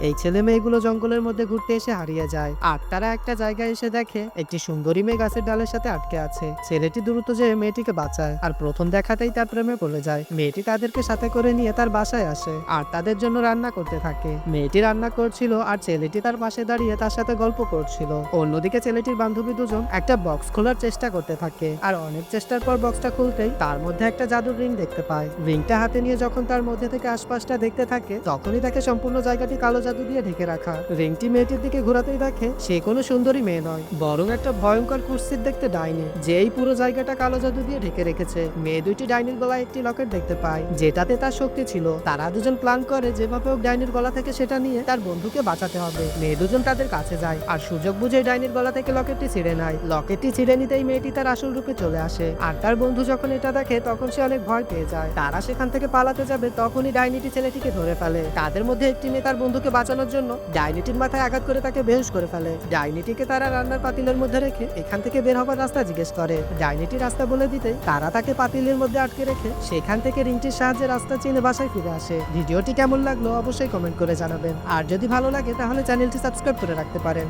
এই ছেলে মেয়েগুলো জঙ্গলের মধ্যে ঘুরতে এসে হারিয়ে যায় আর তারা একটা জায়গায় এসে দেখে একটি সুন্দরী মেয়ে গাছের ডালের সাথে আটকে আছে। ছেলেটি দ্রুত যেয়ে মেয়েটিকে বাঁচায় আর প্রথম দেখাতেই তার প্রেমে পড়ে যায়। মেয়েটি তাদেরকে সাথে করে নিয়ে তার বাসায় আসে আর তাদের জন্য রান্না করতে থাকে। মেয়েটি রান্না করছিল আর ছেলেটি তার পাশে দাঁড়িয়ে তার সাথে গল্প করছিল। অন্যদিকে ছেলেটির বান্ধবী দুজন একটা বক্স খোলার চেষ্টা করতে থাকে আর অনেক চেষ্টার পর বক্সটা খুলতেই তার মধ্যে একটা জাদুর রিং দেখতে পায়। রিংটা হাতে নিয়ে যখন তার মধ্যে থেকে আশপাশটা দেখতে থাকে তখনই তাকে সম্পূর্ণ জায়গাটি কালো জাদু দিয়ে ঢেকে রাখা। রিংটি মেয়েটির দিকে ঘোরাতেই দেখে সে কোনো সুন্দরী মেয়ে নয়, বরং একটা ভয়ঙ্কর কুৎসিত দেখতে ডাইনি, যে এই পুরো জায়গাটা কালো জাদু দিয়ে ঢেকে রেখেছে। মেয়ে দুইটি ডাইনির গলায় একটি লকেট দেখতে পায় যেটাতে তার শক্তি ছিল। তারা দুজন প্ল্যান করে যেভাবে হোক ডাইনির গলা থেকে সেটা নিয়ে তার বন্ধুকে বাঁচাতে হবে। মেয়ে দুজন তাদের কাছে যায় আর সুযোগ বুঝে ডাইনির গলা থেকে লকেটটি ছিঁড়ে নেয়। লকেটটি ছিঁড়ে নিতেই মেয়েটি তার আসল রূপে চলে আসে আর তার বন্ধু যখন এটা দেখে তখন সে অনেক ভয় পেয়ে যায়। তারা সেখান থেকে পালাতে যাবে তখনই ডাইনিটি ছেলেটিকে ধরে ফেলে। তাদের মধ্যে একটি মেয়ে তার বন্ধুকে বাঁচানোর জন্য ডাইনিটির মাথায় আঘাত করে তাকে বেহুশ করে ফেলে। ডাইনিটিকে তারা রান্নার পাতিলের মধ্যে রেখে এখান থেকে বের হবার রাস্তা জিজ্ঞেস করে। ডাইনিটি রাস্তা বলে দিতে তারা তাকে পাতিলের মধ্যে আটকে রেখে সেখান থেকে রিংটির সাহায্যে রাস্তা চিনে বাসায় ফিরে আসে। ভিডিওটি কেমন লাগলো অবশ্যই কমেন্ট করে জানাবেন আর যদি ভালো লাগে তাহলে চ্যানেলটি সাবস্ক্রাইব করে রাখতে পারেন।